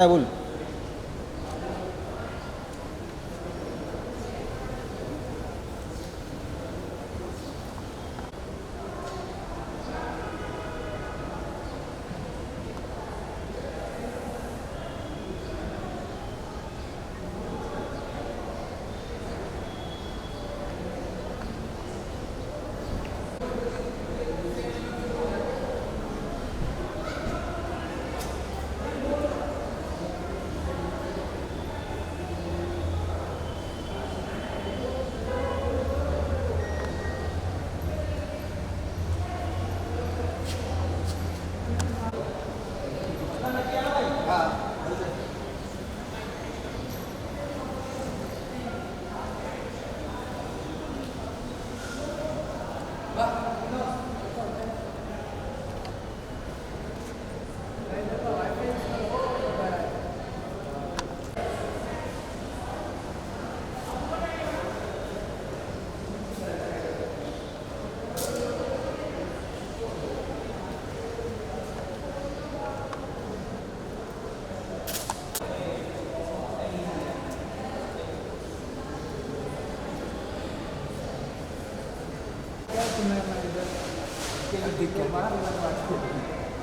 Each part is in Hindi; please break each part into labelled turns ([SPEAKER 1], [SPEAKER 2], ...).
[SPEAKER 1] बोल.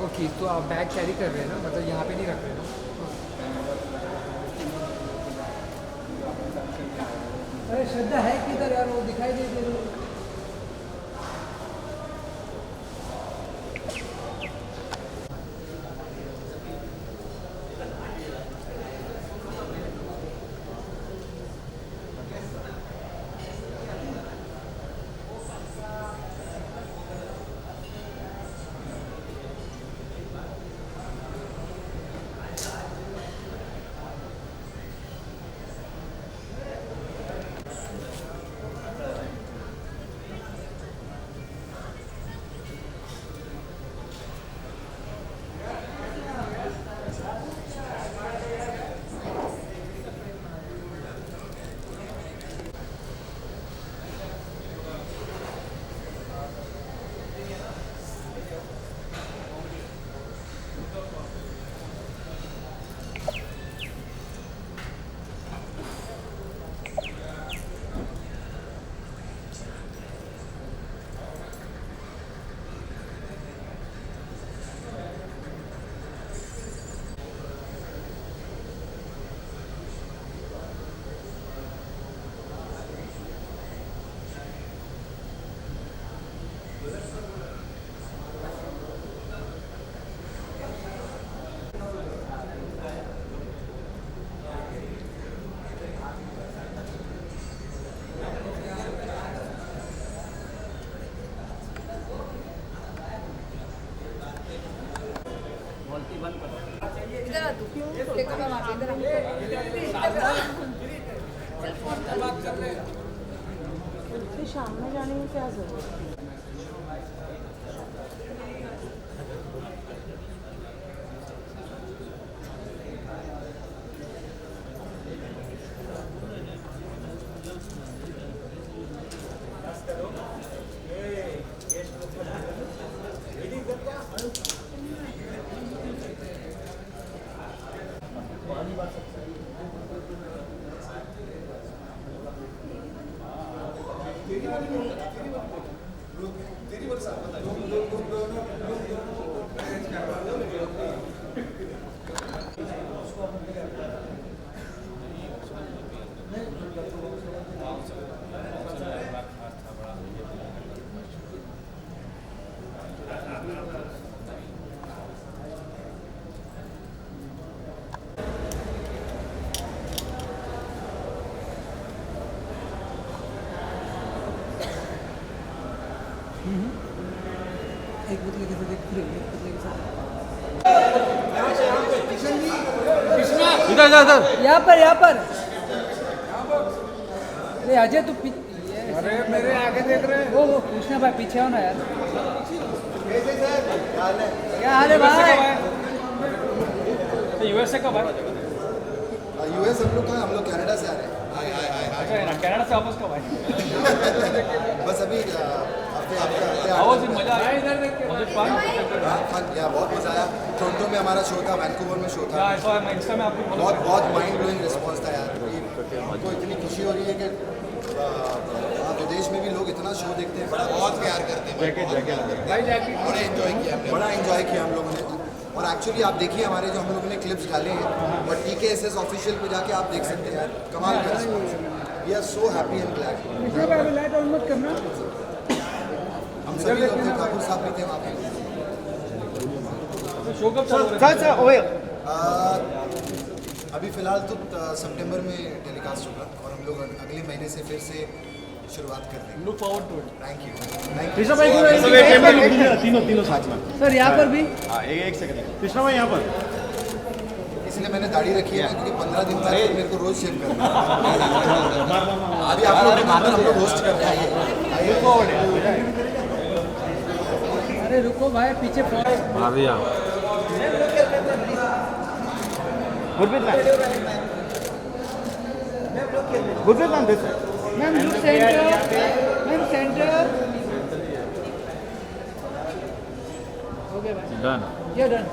[SPEAKER 2] ओके, तो आप बैग कैरी कर रहे हैं ना, मतलब यहाँ पे नहीं रख रहे हैं ना? अरे श्रद्धा है किधर यार, वो दिखाई दे रही है.
[SPEAKER 3] इधर आ तू देखो मैं वहाँ पे इधर शाम में जाने में क्या जरूरत है?
[SPEAKER 2] एक पुतले के साथ एक पूरे एक पुतले के साथ.
[SPEAKER 1] इधर इधर इधर.
[SPEAKER 2] यहाँ पर अरे अजय तू
[SPEAKER 1] अरे मेरे आगे देख रहे हैं.
[SPEAKER 2] वो कृष्णा भाई पीछे हो ना यार. क्या हाल है भाई?
[SPEAKER 4] यूएस से कब आए?
[SPEAKER 5] यूएस हम लोग कहाँ, हम लोग कनाडा से आ रहे हैं.
[SPEAKER 4] अच्छा, कनाडा से वापस कब आए?
[SPEAKER 5] बस अभी
[SPEAKER 1] मजा आया इधर देख के
[SPEAKER 5] बहुत मजा आया। टोरंटो में हमारा शो था, वैंकूवर में शो था।
[SPEAKER 1] इंस्टा में आपको
[SPEAKER 5] बहुत बहुत माइंड ब्लोइंग रिस्पॉन्स था यार। हमको इतनी खुशी हो रही है कि विदेश में भी लोग इतना शो देखते हैं, बहुत प्यार करते हैं, बड़ा एंजॉय किया हम लोगों ने। और एक्चुअली आप देखिए हमारे जो हम लोगों ने क्लिप्स डाले हैं और TKSS ऑफिशियल पे जाके आप देख सकते हैं यार, कमाल का response. We are so happy and glad. हम सभी लोग थे, ठाकुर साहब भी थे वहाँ पे।
[SPEAKER 1] शो कब चालू हो रहा है?
[SPEAKER 5] अभी फिलहाल तो सितंबर में टेलीकास्ट होगा और हम लोग अगले महीने से फिर से शुरुआत कर देंगे।
[SPEAKER 1] Look forward to it.
[SPEAKER 5] Thank you.
[SPEAKER 4] तीनों साथ में।
[SPEAKER 2] सर यहाँ पर भी
[SPEAKER 4] हाँ एक सेकंड कृष्णा भाई यहाँ पर।
[SPEAKER 5] इसलिए मैंने दाढ़ी रखी है क्योंकि 15 दिन बाद मेरे को रोज शेव करना है। अभी आप लोग हम लोग होस्ट कर रहे हैं।
[SPEAKER 2] अरे रुको भाई, पीछे
[SPEAKER 4] गुरप्रीत मैम दिस है।
[SPEAKER 2] Ma'am look centre, ma'am centre. Okay भाई,
[SPEAKER 4] डन।
[SPEAKER 2] ये डन।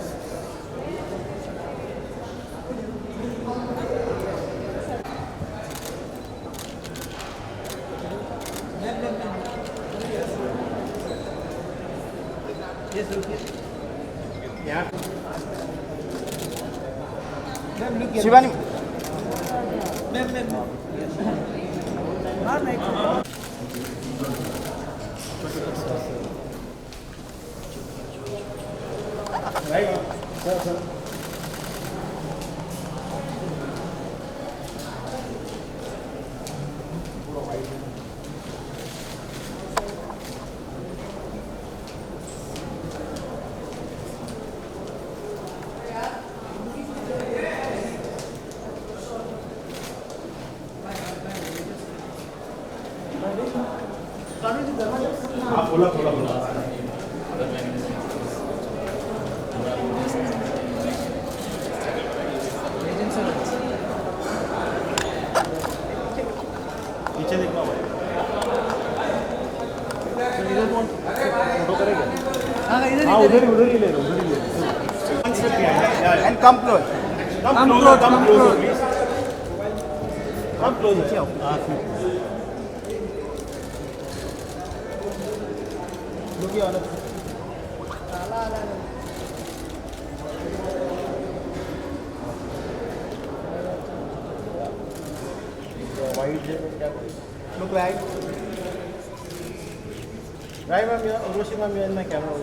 [SPEAKER 4] शिवानी आप बोला थोड़ा बोला। पीछे देखना भाई। फोटो करेगा?
[SPEAKER 2] हाँ इधर
[SPEAKER 4] हाँ उधर ही ले लो, उधर ही ले लो। And come close. Come closer, please. Come closer. Look here. White. Look right. Right, ma'am. Yeah. Urushi, ma'am. Yeah, in my camera.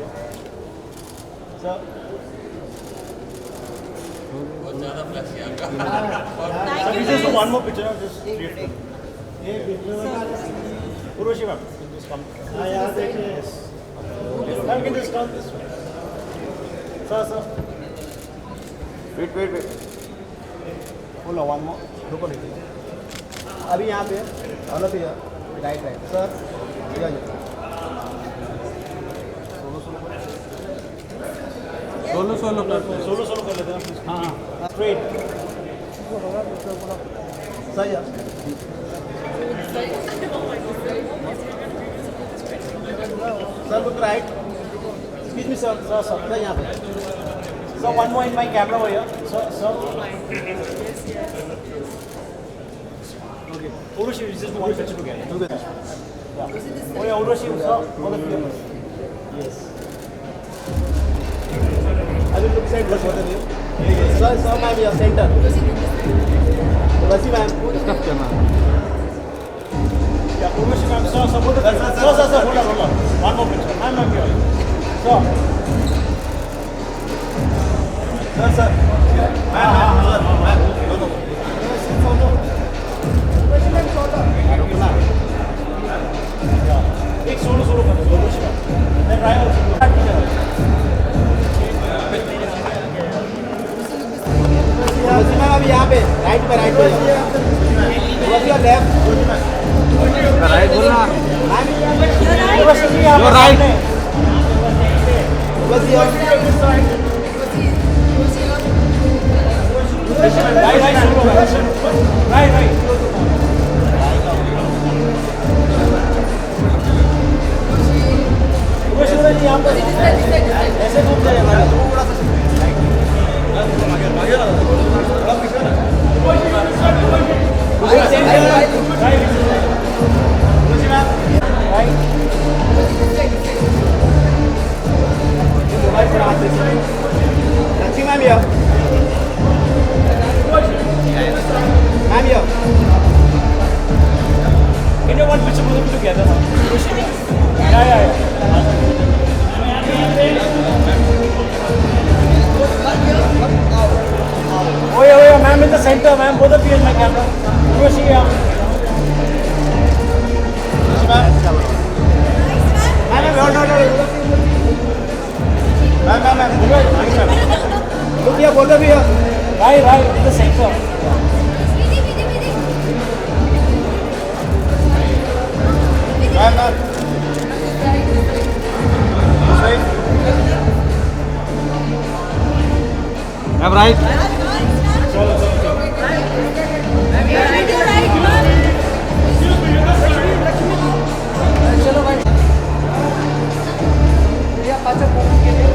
[SPEAKER 4] Sir. Just one more picture. Just straight. Urushi, ma'am. Just come. Yeah, yes. Ma'am, you can just come this way. Sir. Wait. Hold on, one more. Look on it. अभी यहाँ पे all of here. Right. Sir. Yeah.
[SPEAKER 1] Solo कर
[SPEAKER 4] लेते हैं हाँ स्ट्रेट सही है sir look right excuse me sir sir यहाँ पे sir one more in my camera भैया sir okay Urushi is just one picture together oh yeah Urushi sir all of you yes I will look side both of you. Sir, ma'am, your center. Vasi ma'am. Stuff क्या ma'am? Yeah, Urushi ma'am, sir, both of you. Sir, hold on. One more picture. Ma'am, here. Sir. Ma'am. No. एक सोलो कर दो Urushi ma'am. Then right also. अभी यहाँ पे राइट पे लेफ्ट
[SPEAKER 1] राइट बोलना
[SPEAKER 4] right
[SPEAKER 1] Lexi, ma'am here. Ma'am here.
[SPEAKER 4] Can you one picture both together? Yeah. Oh yeah, ma'am in the center, ma'am. Both of you in my camera. Roshi, yeah.
[SPEAKER 1] Ma'am. Look here, both of you.
[SPEAKER 4] Right, in the center.
[SPEAKER 1] Ma'am. Ma'am, right.
[SPEAKER 2] चलो भाई भैया 5 मिनट के लिए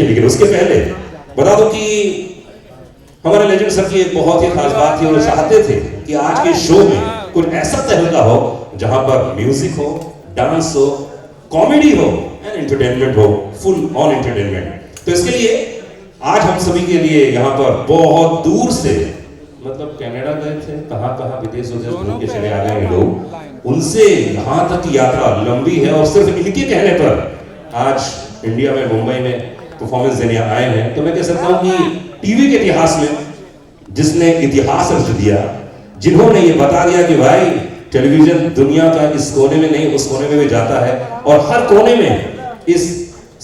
[SPEAKER 6] लेकिन उसके पहले बता दो कि हमारे लेजेंड सर की एक बहुत ही खास बात थी और चाहते थे कि आज के शो में कुछ ऐसा तहलका हो जहां पर म्यूजिक हो, डांस हो, कॉमेडी हो एंड एंटरटेनमेंट हो, फुल ऑन एंटरटेनमेंट। तो इसके लिए आज हम सभी के लिए यहाँ पर बहुत दूर से मतलब कनाडा गए थे, कहाँ विदेश घूम के चले आ गए लोग, उनसे यहाँ तक की यात्रा लंबी है और सिर्फ इनके कहने पर आज इंडिया में मुंबई में परफॉर्मेंस देने आए हैं। तो मैं कह सकता हूँ कि टीवी के इतिहास में जिसने इतिहास रच दिया, जिन्होंने ये बता दिया कि भाई टेलीविजन दुनिया का इस कोने में नहीं उस कोने में भी जाता है और हर कोने में इस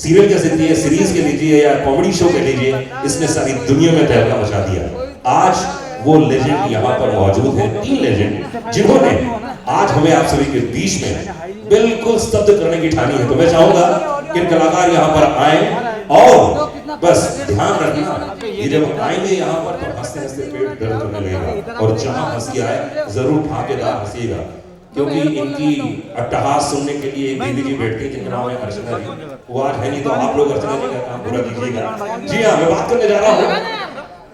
[SPEAKER 6] सीरियल कह सकती है, सीरीज के लीजिए या कॉमेडी शो के लीजिए, इसने सारी दुनिया में तहलका मचा दिया। आज वो लेजेंड यहाँ पर मौजूद हैं, 3 लेजेंड जिन्होंने आज हमें आप सभी के बीच में बिल्कुल स्तब्ध करने की ठानी है। तो मैं चाहूंगा कि कलाकार यहाँ पर आए और बस ध्यान रखना, ये जब आएंगे यहाँ पर तो हंसते हंसते पेट दर्द करने लगेगा, और जहां हंस के आए जरूर ठाकेदार हंसिएगा, क्योंकि इनकी अट्टहास सुनने के लिए एक दीदी जी बैठती है जिनका नाम है अर्चना जी। वो आज है नहीं तो आप लोग अर्चना जी का काम पूरा कीजिएगा। जी हाँ, मैं बात करने जा रहा हूँ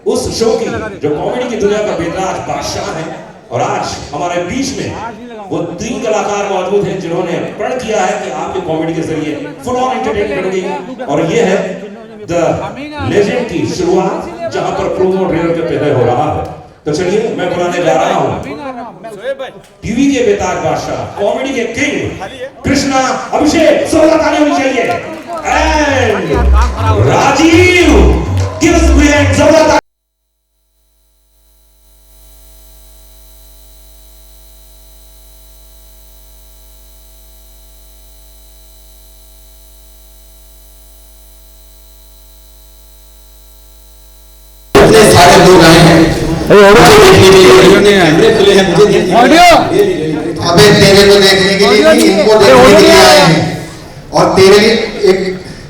[SPEAKER 6] उस शो की जो कॉमेडी की दुनिया का बेताज बादशाह है, और आज हमारे बीच में वो 3 कलाकार मौजूद हैं जिन्होंने प्रण किया है कि आपके कॉमेडी के जरिए फुल ऑन एंटरटेनमेंट करेंगे, और ये है द लेजेंड की शुरुआत जहां पर प्रोमो ट्रेलर के पहले हो रहा है। तो चलिए मैं बुलाने जा रहा हूं टीवी के बेताज बादशाह, कॉमेडी के किंग कृष्णा अभिषेक। जोरदार तालियां होनी चाहिए। And Rajiv, give us great जोरदार।
[SPEAKER 5] सारे लोग आए हैं कैमरे खुले हैं, मुझे अबे तेरे को देखने के लिए नहीं, इनको देखने के लिए आए हैं। और तेरे लिए एक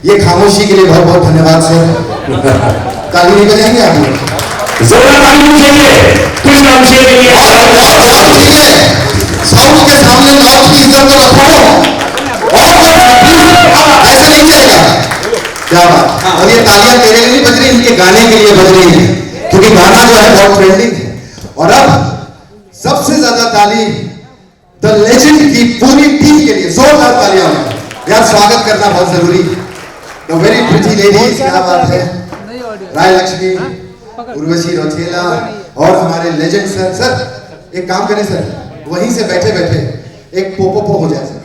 [SPEAKER 5] ये खामोशी के लिए बहुत बहुत धन्यवाद सर। ताली नहीं बजाएंगे आप लोग?
[SPEAKER 6] जोरदार ताली होनी चाहिए कृष्णा अभिषेक के लिए।
[SPEAKER 5] ठीक है, साउथ के सामने नॉर्थ की इज्जत को रखो, और ऐसा नहीं चलेगा। क्या बात। और ये तालियां तेरे लिए नहीं बज रही, इनके गाने के लिए बज रही है, क्योंकि गाना जो है बहुत ट्रेंडिंग है। और अब सबसे ज्यादा ताली द लेजेंड की पूरी टीम के लिए, जोरदार तालियां यार, स्वागत करना बहुत जरूरी। द वेरी प्रिटी लेडीज, क्या बात है, राय लक्ष्मी, उर्वशी रौतेला और हमारे लेजेंड सर। सर एक काम करें सर, वहीं से बैठे बैठे एक पोपो हो जाए सर,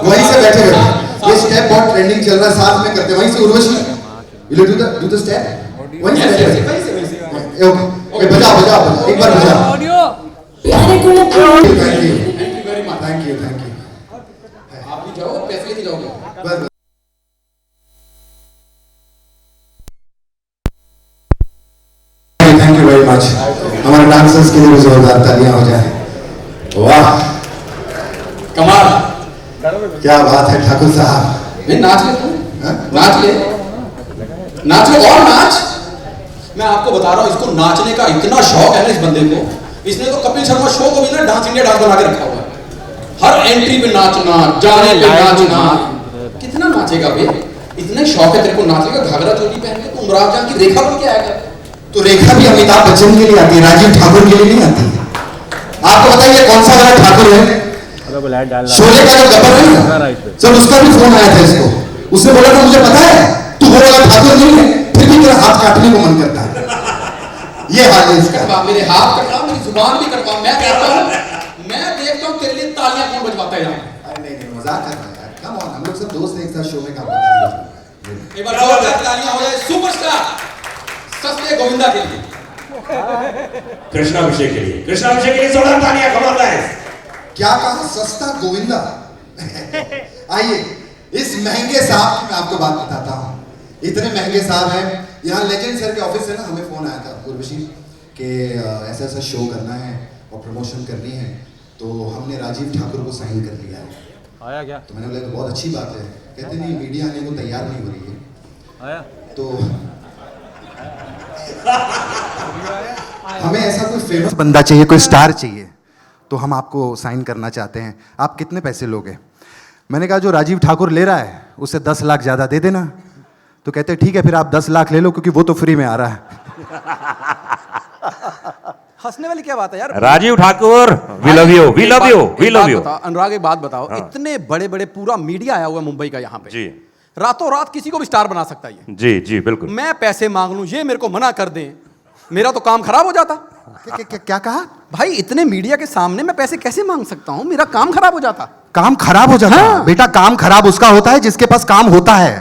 [SPEAKER 5] वहीं से बैठे बैठे। ये स्टेप बहुत ट्रेंडिंग चल रहा है, साथ में करते हैं। वहीं से Urvashi will you do the step, वहीं से बैठे। ओके, बजाओ बजाओ, एक बार बजाओ। Thank you thank you thank you. आप भी जाओ, पैसे लेके जाओगे बस। Thank you very much. हमारे डांसर्स के लिए भी जोरदार तालियां हो जाए। वाह कमाल, क्या बात है ठाकुर साहब। मैं नाच ले, नाच ले, नाच ले और नाच। मैं आपको बता रहा हूँ, इसको नाचने का इतना शौक है ना इस बंदे को, इसने तो कपिल शर्मा शो को भी ना डांस इंडिया डांस बना के रखा हुआ है। हर एंट्री पे नाचना, जाने पे नाचना। कितना नाचेगा बे, इतने शौक है तेरे को नाचने का। घाघरा चोली पहन के तुम राज जान की रेखा बन के आएगा। तो रेखा भी अमिताभ बच्चन के लिए आती है, राजीव ठाकुर के लिए नहीं आती। आपको बताइए कौन सा वाला ठाकुर है? शोले का जो गब्बर है ना सर, उसका भी फोन आया था इसको। उसने बोला था मुझे पता है तू वो वाला ठाकुर नहीं है, फिर भी तेरा हाथ काटने को मन करता है। ये हाल है इसका। मेरे हाथ कटवा, मेरी जुबान भी कटवा। मैं कहता हूँ, मैं देखता हूँ तेरे लिए तालियां कौन बजवाता है यहाँ। नहीं मजाक कर रहा है यार, कम ऑन, हम लोग सब दोस्त एक साथ शो में काम करते हैं। एक बार जोरदार तालियां हो जाए सुपरस्टार सस्ते गोविंदा के लिए,
[SPEAKER 6] कृष्णा अभिषेक के लिए, कृष्णा अभिषेक के लिए जोरदार तालियां। कमाल है।
[SPEAKER 5] क्या कहा, सस्ता गोविंदा। आइए इस महंगे साहब की मैं आपको बात बताता हूँ। इतने महंगे साहब हैं। यहाँ लेजेंड सर के ऑफिस से ना हमें फोन आया था उर्वशी के ऐसा ऐसा शो करना है और प्रमोशन करनी है, तो हमने राजीव ठाकुर को साइन कर लिया है।
[SPEAKER 1] आया क्या?
[SPEAKER 5] तो मैंने बोला बहुत अच्छी बात है। कहते नहीं मीडिया आने को तैयार नहीं हो रही है।
[SPEAKER 1] आया
[SPEAKER 5] तो हमें ऐसा कोई फेमस बंदा चाहिए, कोई स्टार चाहिए, तो हम आपको साइन करना चाहते हैं। आप कितने पैसे लोगे? मैंने कहा जो राजीव ठाकुर ले रहा है उससे 10 लाख ज़्यादा दे देना। तो कहते ठीक है फिर आप 10 लाख ले लो, क्योंकि वो तो फ्री में आ रहा है।
[SPEAKER 2] हंसने वाली क्या बात है यार।
[SPEAKER 7] Rajiv Thakur, we love you, we love you, we love you.
[SPEAKER 2] Anurag एक बात बताओ, इतने बड़े बड़े पूरा मीडिया आया हुआ है मुंबई का यहाँ पे
[SPEAKER 7] जी,
[SPEAKER 2] रातों रात किसी को भी स्टार बना सकता है ये।
[SPEAKER 7] जी जी बिल्कुल।
[SPEAKER 2] मैं पैसे मांग लूं, ये मेरे को मना कर दें, मेरा तो काम खराब हो जाता।
[SPEAKER 5] क्या कहा
[SPEAKER 2] भाई, इतने मीडिया के सामने मैं पैसे कैसे मांग सकता हूं? मेरा काम खराब हो जाता।
[SPEAKER 5] काम खराब हो जाता है? बेटा काम खराब उसका होता है जिसके पास काम होता है।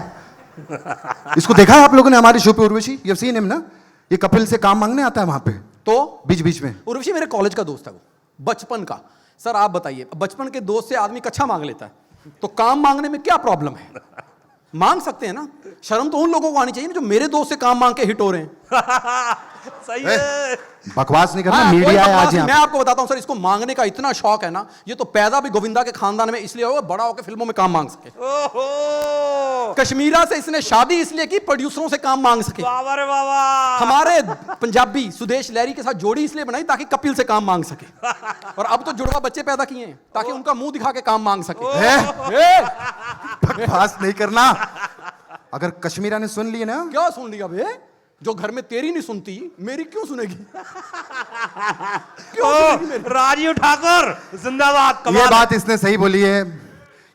[SPEAKER 5] इसको देखा है आप लोगों ने हमारे शो पे? Urvashi, you have seen him ना, ये कपिल से काम मांगने आता है वहां पे, तो बीच बीच में।
[SPEAKER 2] उर्वशी मेरे कॉलेज का दोस्त है, वो बचपन का। सर आप बताइए, बचपन के दोस्त से आदमी कच्चा मांग लेता है, तो काम मांगने में क्या प्रॉब्लम है? मांग सकते हैं ना। शर्म तो उन लोगों को आनी चाहिए ना जो मेरे दोस्त से काम मांग के हिट हो रहे हैं।
[SPEAKER 7] सही है।
[SPEAKER 8] बकवास नहीं करना,
[SPEAKER 2] हाँ, कोई
[SPEAKER 8] मीडिया है
[SPEAKER 2] बकवास
[SPEAKER 8] आज
[SPEAKER 2] नहीं।
[SPEAKER 8] यहाँ
[SPEAKER 2] मैं आपको बताता हूं सर, इसको मांगने का इतना शौक है ना, ये तो पैदा भी गोविंदा के खानदान में इसलिए हुआ बड़ा होकर फिल्मों में काम मांग सके।
[SPEAKER 7] ओहो,
[SPEAKER 2] कश्मीरा से इसने शादी इसलिए की प्रोड्यूसरों से काम मांग सके।
[SPEAKER 7] बाबा रे बाबा।
[SPEAKER 2] हमारे पंजाबी सुदेश लहरी के साथ जोड़ी इसलिए बनाई ताकि कपिल से काम मांग सके, और अब तो जुड़वा बच्चे पैदा किए हैं ताकि उनका मुंह दिखा के काम मांग सके।
[SPEAKER 8] बकवास नहीं करना। अगर कश्मीरा ने सुन ली ना,
[SPEAKER 2] क्या सुन लिया बे? जो घर में तेरी नहीं सुनती मेरी क्यों सुनेगी? क्यों सुनेगी मेरी?
[SPEAKER 7] राजीव ठाकुर जिंदाबाद।
[SPEAKER 8] ये
[SPEAKER 7] कमाल।
[SPEAKER 8] बात इसने सही बोली है,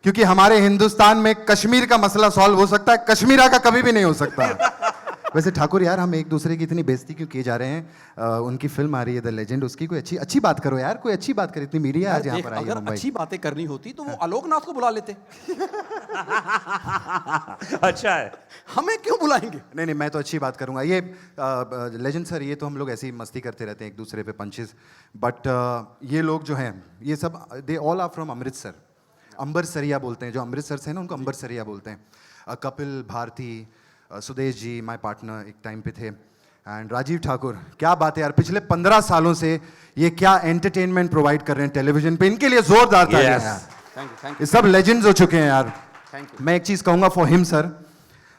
[SPEAKER 8] क्योंकि हमारे हिंदुस्तान में कश्मीर का मसला सॉल्व हो सकता है, कश्मीरा का कभी भी नहीं हो सकता। वैसे ठाकुर यार, हम एक दूसरे की इतनी बेइज्जती क्यों किए जा रहे हैं? उनकी फिल्म आ रही है द लेजेंड, उसकी कोई अच्छी बात करो यार, कोई अच्छी बात कर। इतनी मीडिया आज यहाँ
[SPEAKER 2] देख,
[SPEAKER 8] पर आई है
[SPEAKER 2] अगर
[SPEAKER 8] मुंबई।
[SPEAKER 2] अच्छी बातें करनी होती तो वो आलोकनाथ को बुला लेते।
[SPEAKER 7] अच्छा है।
[SPEAKER 2] हमें क्यों बुलाएंगे?
[SPEAKER 8] नहीं, मैं तो अच्छी बात करूंगा। ये लेजेंड सर, ये तो हम लोग ऐसे ही मस्ती करते रहते हैं एक दूसरे पे पंचेस, बट ये लोग जो हैं ये सब they all are from Amritsar. अम्बरसरिया बोलते हैं, जो अमृतसर से है ना उनको अम्बरसरिया बोलते हैं। कपिल भारती, सुदेश जी माय पार्टनर एक टाइम पे थे, एंड राजीव ठाकुर। क्या बात है यार, पिछले 15 सालों से ये क्या एंटरटेनमेंट प्रोवाइड कर रहे हैं टेलीविजन पे, इनके लिए जोरदार तालियां
[SPEAKER 7] Yes.
[SPEAKER 8] यार।
[SPEAKER 2] थैंक यू,
[SPEAKER 8] ये सब लेजेंड्स हो चुके हैं यार।
[SPEAKER 2] Thank you.
[SPEAKER 8] मैं एक चीज़ कहूँगा फॉर हिम सर,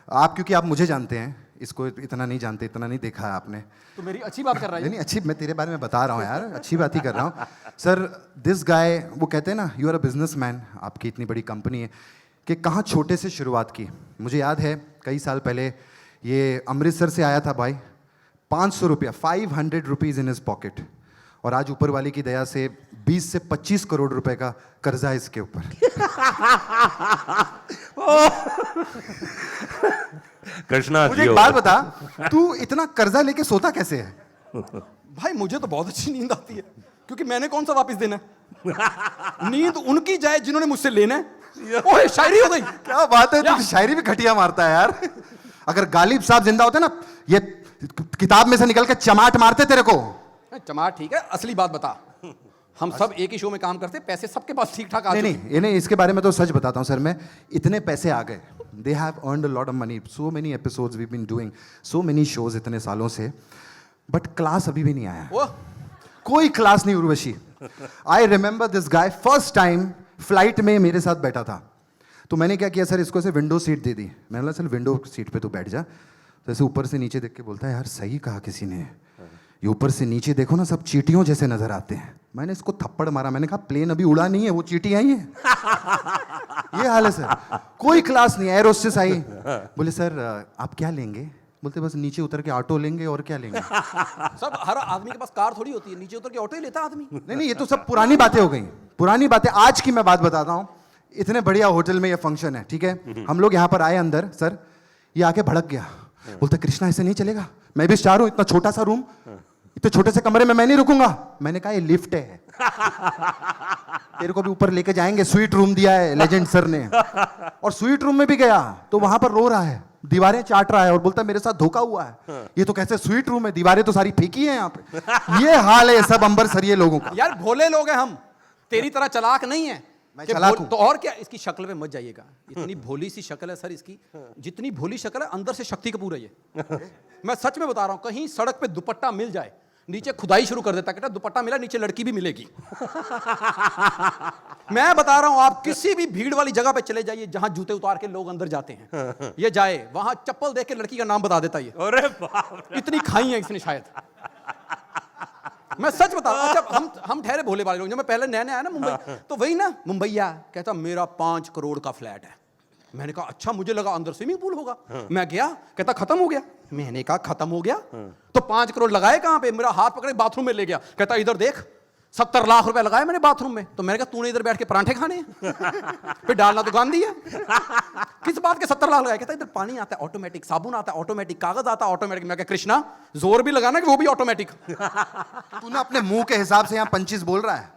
[SPEAKER 8] आप क्योंकि आप मुझे जानते हैं, इसको इतना नहीं जानते, इतना नहीं देखा है आपने।
[SPEAKER 2] तो मेरी अच्छी बात कर रहा है।
[SPEAKER 8] नहीं, अच्छी, मैं तेरे बारे में बता रहा हूँ यार, अच्छी बात ही कर रहा हूँ सर। दिस गाय, वो कहते हैं ना, यू आर अ बिजनेसमैन, आपकी इतनी बड़ी कंपनी है, कि कहाँ छोटे से शुरुआत की। मुझे याद है कई साल पहले ये अमृतसर से आया था भाई, 500 रुपया, 500 रुपीज़ इन हिज पॉकेट, और आज ऊपर वाले की दया से 20 से 25 करोड़ रुपए का कर्जा है इसके ऊपर।
[SPEAKER 7] कृष्णा
[SPEAKER 8] मुझे एक बात बता, तू इतना कर्जा लेके सोता कैसे है?
[SPEAKER 2] भाई मुझे तो बहुत अच्छी नींद आती है, क्योंकि मैंने कौन सा वापस देना है? नींद उनकी जाए जिन्होंने मुझसे लेना है। ओए शायरी हो गई।
[SPEAKER 8] क्या बात है, तू शायरी भी घटिया मारता है यार। अगर गालिब साहब जिंदा होते ना, ये किताब में से निकल के चमाट मारते तेरे को।
[SPEAKER 2] चमार ठीक है, असली बात बता। हम सब एक ही शो में काम करते, पैसे सबके पास ठीक ठाक आ
[SPEAKER 8] नहीं
[SPEAKER 2] चुके
[SPEAKER 8] नहीं, ये नहीं, इसके बारे में तो सच बताता हूँ सर मैं, इतने पैसे आ गए, they have earned a lot of money, so many episodes we been doing, so many shows इतने सालों से, बट क्लास अभी भी नहीं आया।
[SPEAKER 2] ओह,
[SPEAKER 8] कोई क्लास नहीं Urvashi. I remember this guy, first time flight में मेरे साथ बैठा था, तो मैंने क्या किया सर, इसको ऐसे विंडो सीट दे दी। मैंने बोला चल विंडो सीट पे तू बैठ जा। तो ऐसे ऊपर से नीचे देख के बोलता है, यार सही कहा किसी ने, ये ऊपर से नीचे देखो ना, सब चींटियों जैसे नजर आते हैं। मैंने इसको थप्पड़ मारा, मैंने कहा प्लेन अभी उड़ा नहीं है, वो चींटियां ही है। ये हाल है सर, कोई क्लास नहीं। एयर होस्टेस आई, बोले सर आप क्या लेंगे? बोलते बस नीचे उतर के ऑटो लेंगे, और क्या लेंगे?
[SPEAKER 2] सब हर आदमी के पास कार थोड़ी होती है, नीचे उतर के ऑटो ही लेता आदमी।
[SPEAKER 8] नहीं, ये तो सब पुरानी बातें हो गई, पुरानी बातें। आज की मैं बात बताता हूँ। इतने बढ़िया होटल में ये फंक्शन है, ठीक है, हम लोग यहाँ पर आए अंदर, सर ये आके भड़क गया, बोलता कृष्णा ऐसे नहीं चलेगा, मैं भी स्टार हूँ, इतना छोटा सा रूम, इतने छोटे से कमरे में मैं नहीं रुकूंगा। मैंने कहा ये लिफ्ट है, तेरे को भी ऊपर लेके जाएंगे, स्वीट रूम दिया है लेजेंड सर ने। और स्वीट रूम में भी गया तो वहां पर रो रहा है, दीवारें चाट रहा है, और बोलता है मेरे साथ धोखा हुआ है, ये तो कैसे स्वीट रूम है, दीवारें तो सारी फेंकी है यहाँ पे। ये हाल है सब अंबरसरिये लोगों का।
[SPEAKER 2] यार भोले लोग हैं हम, तेरी तरह चालाक नहीं है।
[SPEAKER 8] मैं
[SPEAKER 2] कि
[SPEAKER 8] चालाक
[SPEAKER 2] भोल-
[SPEAKER 8] हूं।
[SPEAKER 2] तो और क्या, इसकी शक्ल पे मत जाइएगा, इतनी भोली सी शक्ल है सर इसकी, जितनी भोली शक्ल है अंदर से शक्ति कपूर है ये। मैं सच में बता रहा हूं, कहीं सड़क पे दुपट्टा मिल जाए, नीचे खुदाई शुरू कर देता, कहता दुपट्टा मिला, नीचे लड़की भी मिलेगी। मैं बता रहा हूं, आप किसी भी भीड़ वाली जगह पे चले जाइए जहां जूते उतार के लोग अंदर जाते हैं, ये जाए वहां चप्पल देख के लड़की का नाम बता देता ये।
[SPEAKER 7] अरे बाप रे।
[SPEAKER 2] इतनी खाई है इसने शायद। मैं सच बता रहा हूं। अच्छा, हम ठहरे भोले वाले लोग। जब मैं पहले नया नया आया ना मुंबई, तो वही ना मुंबईया कहता मेरा 5 करोड़ का फ्लैट है। मैंने कहा अच्छा, मुझे लगा अंदर स्विमिंग पूल होगा। मैं गया, कहता खत्म हो गया। मैंने कहा खत्म हो गया तो 5 करोड़ लगाए कहां पे? मेरा हाथ पकड़े बाथरूम में ले गया, कहता इधर देख 70 लाख रुपए लगाए मैंने बाथरूम में। तो मैंने कहा तूने इधर बैठ के परांठे खाने हैं? फिर डालना तो गांधी है। किस बात के 70 लाख लगाए? कहता इधर पानी आता है ऑटोमेटिक, साबुन आता है ऑटोमेटिक, कागज आता है ऑटोमेटिक। मैं कहा कृष्णा जोर भी लगाना कि वो भी ऑटोमेटिक।
[SPEAKER 8] तू ना अपने मुंह के हिसाब से यहाँ पंचिस बोल रहा है,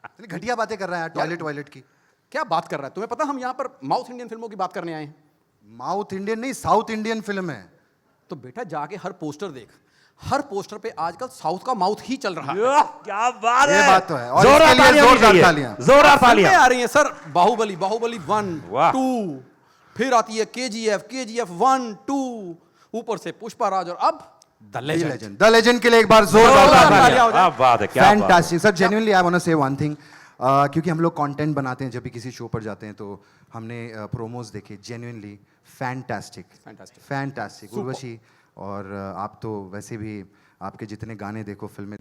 [SPEAKER 8] इतनी घटिया बातें कर रहा है टॉयलेट वॉयलेट की।
[SPEAKER 2] क्या बात कर रहा है? तुम्हें पता हम यहाँ पर माउथ इंडियन फिल्मों की बात करने आए हैं।
[SPEAKER 8] माउथ इंडियन नहीं, साउथ इंडियन फिल्म है।
[SPEAKER 2] तो बेटा जाके हर पोस्टर देख, हर पोस्टर पे आजकल साउथ का माउथ ही चल रहा है।
[SPEAKER 7] क्या बात
[SPEAKER 8] ये
[SPEAKER 7] है।
[SPEAKER 8] बात तो है, और
[SPEAKER 7] जोरदार
[SPEAKER 8] इसके लिए
[SPEAKER 7] तालियां होनी
[SPEAKER 8] जोरदार
[SPEAKER 7] चाहिए।
[SPEAKER 8] तालियां।
[SPEAKER 7] जोरदार
[SPEAKER 2] फिल्में
[SPEAKER 7] तालियां।
[SPEAKER 2] आ रही हैं सर, बाहुबली 1
[SPEAKER 7] वाह।
[SPEAKER 2] 2, फिर आती है KGF 1 2, ऊपर से पुष्पा राज, और अब द लेजेंड।
[SPEAKER 8] द लेजेंड के लिए एक बार जोरदार तालियां।
[SPEAKER 7] क्या बात है, क्या बात है।
[SPEAKER 8] Fantastic sir, genuinely I want to say one thing, क्योंकि हम लोग कंटेंट बनाते हैं जब भी किसी शो पर जाते हैं, तो हमने प्रोमोज देखे, genuinely fantastic
[SPEAKER 2] Fantastic.
[SPEAKER 8] Fantastic. Urvashi, और आप तो वैसे भी, आपके जितने गाने देखो फिल्में